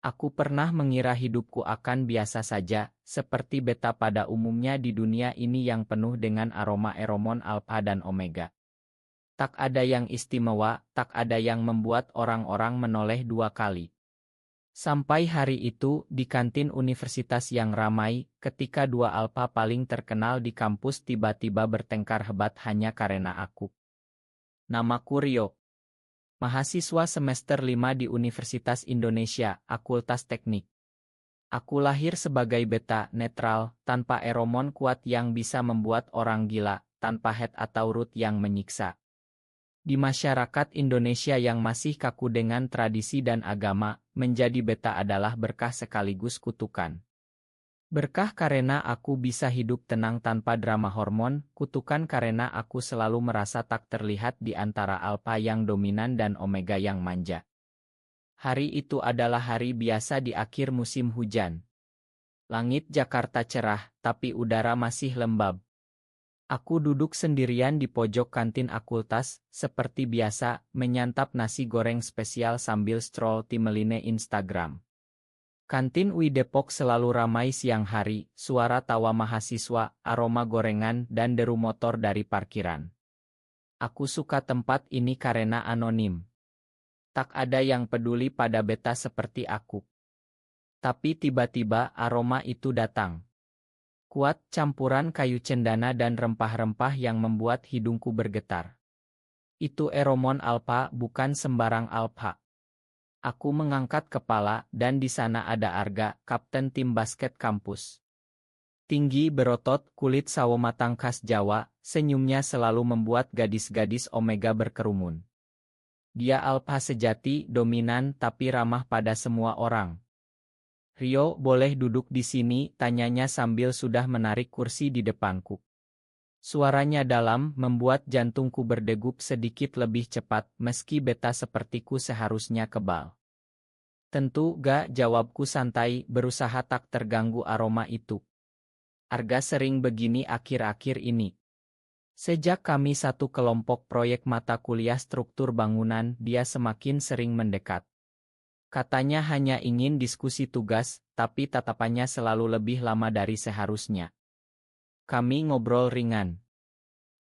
Aku pernah mengira hidupku akan biasa saja, seperti beta pada umumnya di dunia ini yang penuh dengan aroma eromon alfa dan omega. Tak ada yang istimewa, tak ada yang membuat orang-orang menoleh dua kali. Sampai hari itu, di kantin universitas yang ramai, ketika dua alfa paling terkenal di kampus tiba-tiba bertengkar hebat hanya karena aku. Namaku Rio. Mahasiswa semester 5 di Universitas Indonesia, Fakultas Teknik. Aku lahir sebagai beta, netral, tanpa eromon kuat yang bisa membuat orang gila, tanpa head atau root yang menyiksa. Di masyarakat Indonesia yang masih kaku dengan tradisi dan agama, menjadi beta adalah berkah sekaligus kutukan. Berkah karena aku bisa hidup tenang tanpa drama hormon, kutukan karena aku selalu merasa tak terlihat di antara alfa yang dominan dan omega yang manja. Hari itu adalah hari biasa di akhir musim hujan. Langit Jakarta cerah, tapi udara masih lembab. Aku duduk sendirian di pojok kantin fakultas, seperti biasa, menyantap nasi goreng spesial sambil scroll timeline Instagram. Kantin UI Depok selalu ramai siang hari, suara tawa mahasiswa, aroma gorengan, dan deru motor dari parkiran. Aku suka tempat ini karena anonim. Tak ada yang peduli pada beta seperti aku. Tapi tiba-tiba aroma itu datang. Kuat campuran kayu cendana dan rempah-rempah yang membuat hidungku bergetar. Itu eromon alfa, bukan sembarang alfa. Aku mengangkat kepala, dan di sana ada Arga, kapten tim basket kampus. Tinggi berotot, kulit sawo matang khas Jawa, senyumnya selalu membuat gadis-gadis omega berkerumun. Dia alfa sejati, dominan tapi ramah pada semua orang. Rio, boleh duduk di sini, tanyanya sambil sudah menarik kursi di depanku. Suaranya dalam, membuat jantungku berdegup sedikit lebih cepat, meski beta sepertiku seharusnya kebal. Tentu gak, jawabku santai, berusaha tak terganggu aroma itu. Arga sering begini akhir-akhir ini. Sejak kami satu kelompok proyek mata kuliah struktur bangunan, dia semakin sering mendekat. Katanya hanya ingin diskusi tugas, tapi tatapannya selalu lebih lama dari seharusnya. Kami ngobrol ringan.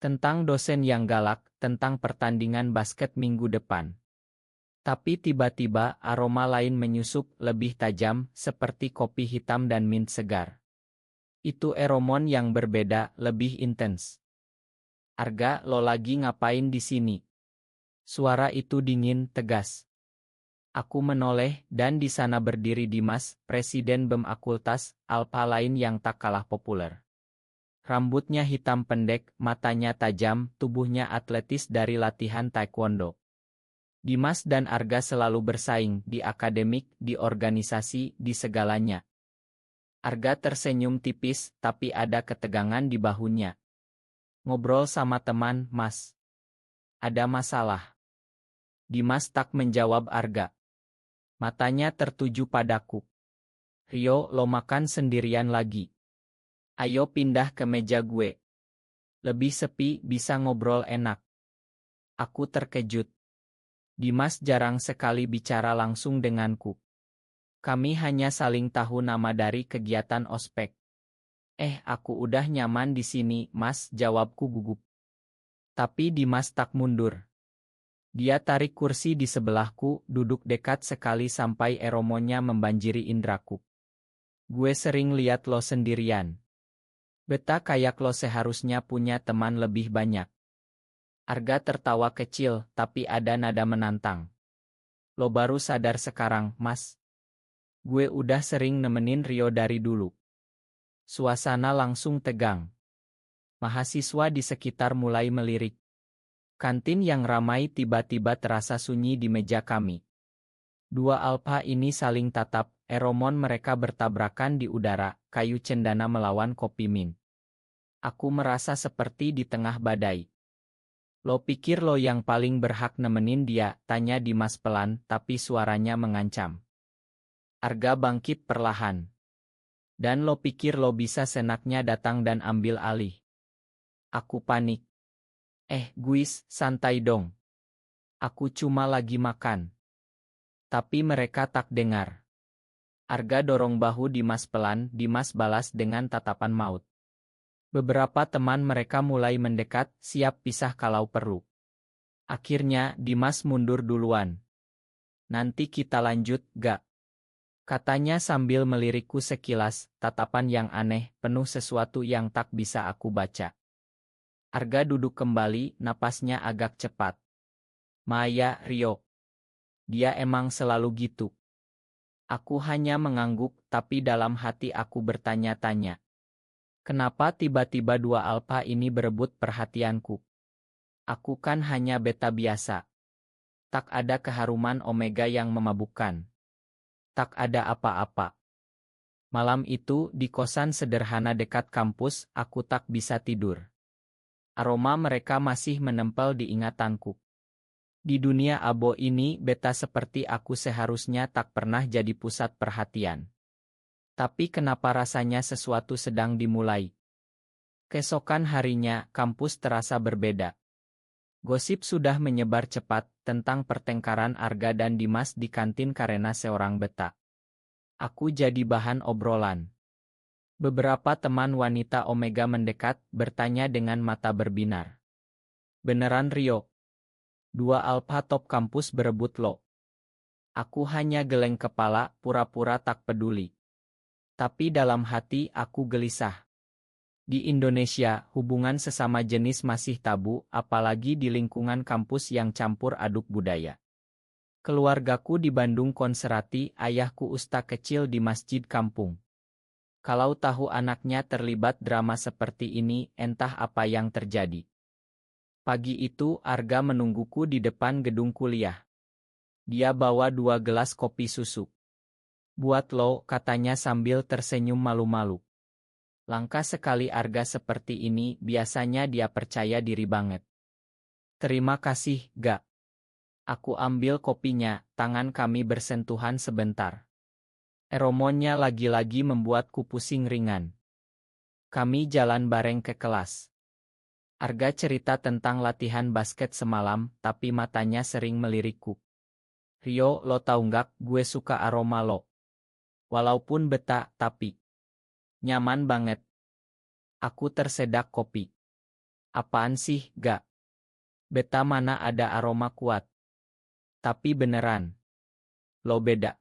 Tentang dosen yang galak, tentang pertandingan basket minggu depan. Tapi tiba-tiba aroma lain menyusup, lebih tajam, seperti kopi hitam dan mint segar. Itu eromon yang berbeda, lebih intens. Arga, lo lagi ngapain di sini? Suara itu dingin, tegas. Aku menoleh, dan di sana berdiri Dimas, presiden BEM Fakultas, alfa lain yang tak kalah populer. Rambutnya hitam pendek, matanya tajam, tubuhnya atletis dari latihan taekwondo. Dimas dan Arga selalu bersaing, di akademik, di organisasi, di segalanya. Arga tersenyum tipis, tapi ada ketegangan di bahunya. Ngobrol sama teman, Mas. Ada masalah. Dimas tak menjawab Arga. Matanya tertuju padaku. Rio, lo makan sendirian lagi. Ayo pindah ke meja gue. Lebih sepi, bisa ngobrol enak. Aku terkejut. Dimas jarang sekali bicara langsung denganku. Kami hanya saling tahu nama dari kegiatan ospek. Aku udah nyaman di sini, Mas, jawabku gugup. Tapi Dimas tak mundur. Dia tarik kursi di sebelahku, duduk dekat sekali sampai eromonnya membanjiri indraku. Gue sering lihat lo sendirian. Beta kayak lo seharusnya punya teman lebih banyak. Arga tertawa kecil, tapi ada nada menantang. Lo baru sadar sekarang, Mas. Gue udah sering nemenin Rio dari dulu. Suasana langsung tegang. Mahasiswa di sekitar mulai melirik. Kantin yang ramai tiba-tiba terasa sunyi di meja kami. Dua alfa ini saling tatap, eromon mereka bertabrakan di udara, kayu cendana melawan kopi mint. Aku merasa seperti di tengah badai. Lo pikir lo yang paling berhak nemenin dia, tanya Dimas pelan, tapi suaranya mengancam. Arga bangkit perlahan. Dan lo pikir lo bisa senaknya datang dan ambil alih. Aku panik. Guys, santai dong. Aku cuma lagi makan. Tapi mereka tak dengar. Arga dorong bahu Dimas pelan, Dimas balas dengan tatapan maut. Beberapa teman mereka mulai mendekat, siap pisah kalau perlu. Akhirnya, Dimas mundur duluan. Nanti kita lanjut, gak? Katanya sambil melirikku sekilas, tatapan yang aneh, penuh sesuatu yang tak bisa aku baca. Arga duduk kembali, napasnya agak cepat. Maya, Rio. Dia emang selalu gitu. Aku hanya mengangguk, tapi dalam hati aku bertanya-tanya. Kenapa tiba-tiba dua alfa ini berebut perhatianku? Aku kan hanya beta biasa. Tak ada keharuman omega yang memabukkan. Tak ada apa-apa. Malam itu, di kosan sederhana dekat kampus, aku tak bisa tidur. Aroma mereka masih menempel di ingatanku. Di dunia abo ini, beta seperti aku seharusnya tak pernah jadi pusat perhatian. Tapi kenapa rasanya sesuatu sedang dimulai? Keesokan harinya, kampus terasa berbeda. Gosip sudah menyebar cepat tentang pertengkaran Arga dan Dimas di kantin karena seorang beta. Aku jadi bahan obrolan. Beberapa teman wanita Omega mendekat, bertanya dengan mata berbinar. Beneran Rio? Dua alpha top kampus berebut lo. Aku hanya geleng kepala, pura-pura tak peduli. Tapi dalam hati aku gelisah. Di Indonesia, hubungan sesama jenis masih tabu, apalagi di lingkungan kampus yang campur aduk budaya. Keluargaku di Bandung konserati, ayahku ustaz kecil di masjid kampung. Kalau tahu anaknya terlibat drama seperti ini, entah apa yang terjadi. Pagi itu, Arga menungguku di depan gedung kuliah. Dia bawa 2 gelas kopi susu. Buat lo, katanya sambil tersenyum malu-malu. Langka sekali Arga seperti ini, biasanya dia percaya diri banget. Terima kasih, Gak. Aku ambil kopinya, tangan kami bersentuhan sebentar. Eromonnya lagi-lagi membuatku pusing ringan. Kami jalan bareng ke kelas. Arga cerita tentang latihan basket semalam, tapi matanya sering melirikku. Rio, lo tau nggak, gue suka aroma lo. Walaupun beta, tapi nyaman banget. Aku tersedak kopi. Apaan sih, Gak? Beta mana ada aroma kuat. Tapi beneran. Lo beda.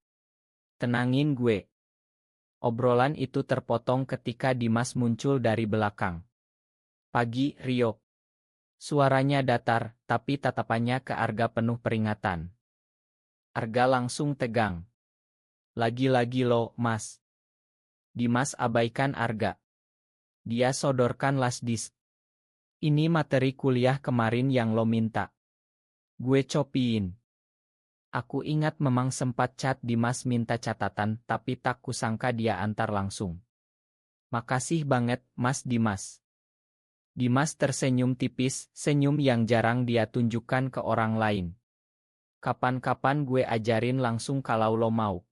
Tenangin gue. Obrolan itu terpotong ketika Dimas muncul dari belakang. Pagi, Rio. Suaranya datar, tapi tatapannya ke Arga penuh peringatan. Arga langsung tegang. Lagi-lagi lo, Mas. Dimas abaikan Arga. Dia sodorkan last disk. Ini materi kuliah kemarin yang lo minta. Gue copiin. Aku ingat memang sempat chat Dimas minta catatan, tapi tak kusangka dia antar langsung. Makasih banget, Mas Dimas. Dimas tersenyum tipis, senyum yang jarang dia tunjukkan ke orang lain. Kapan-kapan gue ajarin langsung kalau lo mau.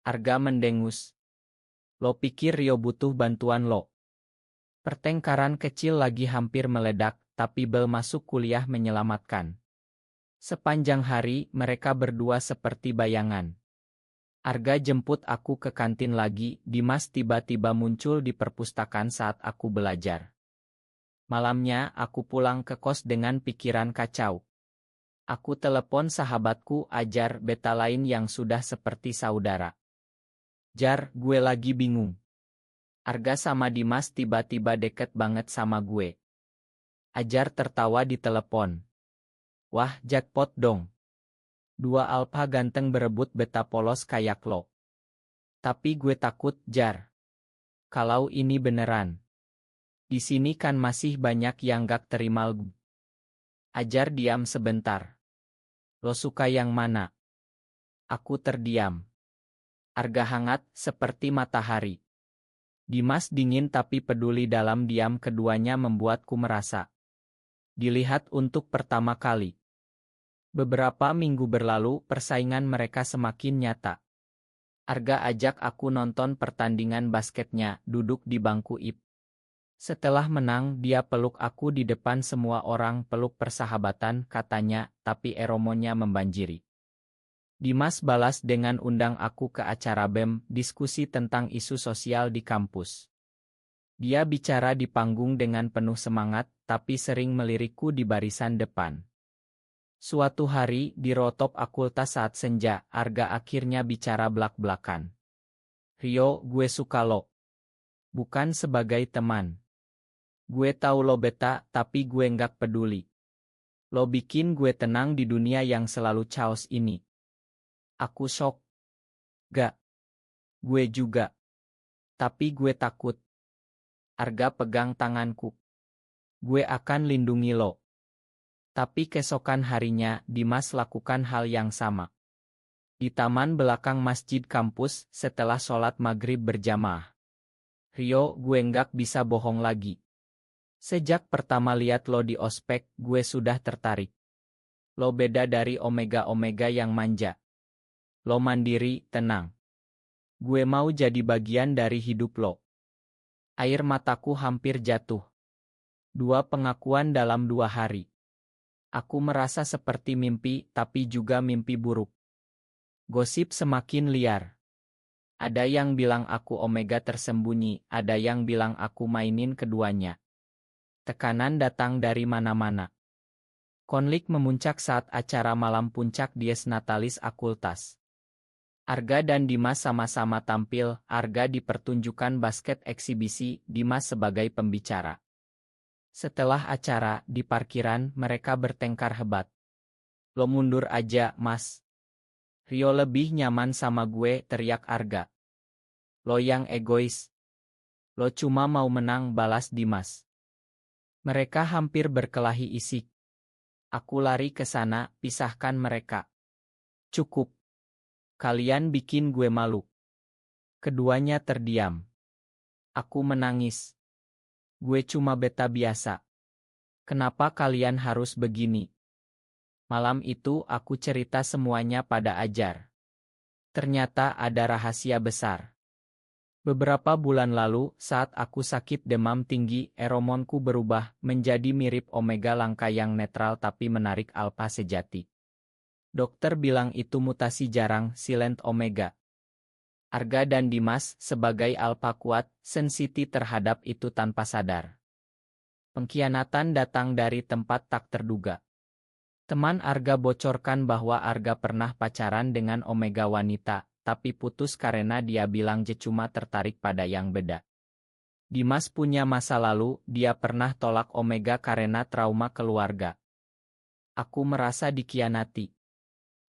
Arga mendengus. Lo pikir Rio butuh bantuan lo? Pertengkaran kecil lagi hampir meledak, tapi bel masuk kuliah menyelamatkan. Sepanjang hari, mereka berdua seperti bayangan. Arga jemput aku ke kantin lagi, Dimas tiba-tiba muncul di perpustakaan saat aku belajar. Malamnya, aku pulang ke kos dengan pikiran kacau. Aku telepon sahabatku Ajar beta lain yang sudah seperti saudara. Jar, gue lagi bingung. Arga sama Dimas tiba-tiba deket banget sama gue. Ajar tertawa di telepon. Wah, jackpot dong. Dua alpha ganteng berebut beta polos kayak lo. Tapi gue takut, Jar. Kalau ini beneran. Di sini kan masih banyak yang gak terima. Ajar diam sebentar. Lo suka yang mana? Aku terdiam. Arga hangat, seperti matahari. Dimas dingin tapi peduli dalam diam keduanya membuatku merasa dilihat untuk pertama kali. Beberapa minggu berlalu, persaingan mereka semakin nyata. Arga ajak aku nonton pertandingan basketnya, duduk di bangku IP. Setelah menang, dia peluk aku di depan semua orang, peluk persahabatan, katanya, tapi eromonnya membanjiri. Dimas balas dengan undang aku ke acara BEM, diskusi tentang isu sosial di kampus. Dia bicara di panggung dengan penuh semangat, tapi sering melirikku di barisan depan. Suatu hari, di rooftop akultas saat senja, Arga akhirnya bicara belak-belakan. Rio, gue suka lo. Bukan sebagai teman. Gue tahu lo beta, tapi gue nggak peduli. Lo bikin gue tenang di dunia yang selalu chaos ini. Aku shock. Gak. Gue juga. Tapi gue takut. Arga pegang tanganku. Gue akan lindungi lo. Tapi keesokan harinya, Dimas lakukan hal yang sama. Di taman belakang masjid kampus, setelah sholat maghrib berjamaah. Rio, gue nggak bisa bohong lagi. Sejak pertama lihat lo di ospek, gue sudah tertarik. Lo beda dari omega-omega yang manja. Lo mandiri, tenang. Gue mau jadi bagian dari hidup lo. Air mataku hampir jatuh. 2 pengakuan dalam 2 hari. Aku merasa seperti mimpi, tapi juga mimpi buruk. Gosip semakin liar. Ada yang bilang aku omega tersembunyi, ada yang bilang aku mainin keduanya. Tekanan datang dari mana-mana. Konflik memuncak saat acara malam puncak Dies Natalis Akultas. Arga dan Dimas sama-sama tampil, Arga di pertunjukan basket eksibisi, Dimas sebagai pembicara. Setelah acara, di parkiran, mereka bertengkar hebat. Lo mundur aja, Mas. Rio lebih nyaman sama gue, teriak Arga. Lo yang egois. Lo cuma mau menang, balas Dimas. Mereka hampir berkelahi isik. Aku lari ke sana, pisahkan mereka. Cukup. Kalian bikin gue malu. Keduanya terdiam. Aku menangis. Gue cuma beta biasa. Kenapa kalian harus begini? Malam itu aku cerita semuanya pada Ajar. Ternyata ada rahasia besar. Beberapa bulan lalu, saat aku sakit demam tinggi, eromonku berubah menjadi mirip omega langka yang netral tapi menarik alpha sejati. Dokter bilang itu mutasi jarang, silent omega. Arga dan Dimas, sebagai alpha kuat, sensitif terhadap itu tanpa sadar. Pengkhianatan datang dari tempat tak terduga. Teman Arga bocorkan bahwa Arga pernah pacaran dengan omega wanita, tapi putus karena dia bilang cuma tertarik pada yang beda. Dimas punya masa lalu, dia pernah tolak omega karena trauma keluarga. Aku merasa dikhianati.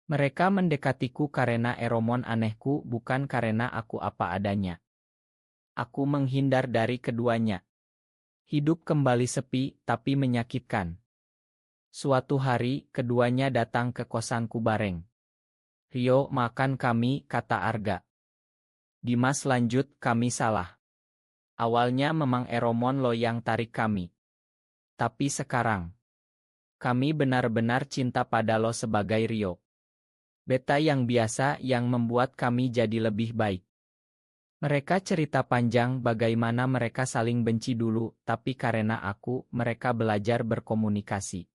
Mereka mendekatiku karena eromon anehku, bukan karena aku apa adanya. Aku menghindar dari keduanya. Hidup kembali sepi, tapi menyakitkan. Suatu hari, keduanya datang ke kosanku bareng. Rio, makan kami, kata Arga. Dimas lanjut, kami salah. Awalnya memang eromon lo yang tarik kami. Tapi sekarang, kami benar-benar cinta pada lo sebagai Rio. Beta yang biasa yang membuat kami jadi lebih baik. Mereka cerita panjang bagaimana mereka saling benci dulu, tapi karena aku, mereka belajar berkomunikasi.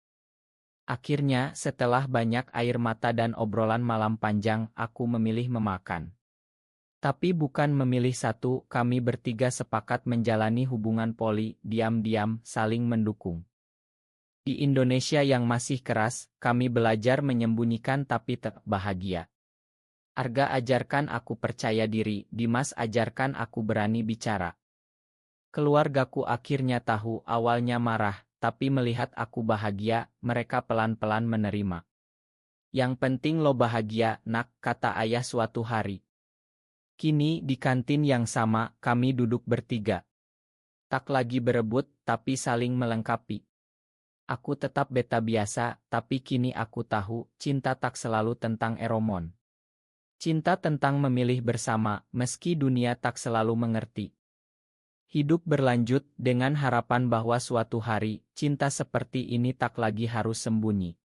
Akhirnya, setelah banyak air mata dan obrolan malam panjang, aku memilih memakan. Tapi bukan memilih satu, kami bertiga sepakat menjalani hubungan poli, diam-diam, saling mendukung. Di Indonesia yang masih keras, kami belajar menyembunyikan tapi tetap bahagia. Arga ajarkan aku percaya diri, Dimas ajarkan aku berani bicara. Keluargaku akhirnya tahu, awalnya marah, tapi melihat aku bahagia, mereka pelan-pelan menerima. Yang penting lo bahagia, nak, kata ayah suatu hari. Kini, di kantin yang sama, kami duduk bertiga. Tak lagi berebut, tapi saling melengkapi. Aku tetap beta biasa, tapi kini aku tahu, cinta tak selalu tentang eromon. Cinta tentang memilih bersama, meski dunia tak selalu mengerti. Hidup berlanjut dengan harapan bahwa suatu hari, cinta seperti ini tak lagi harus sembunyi.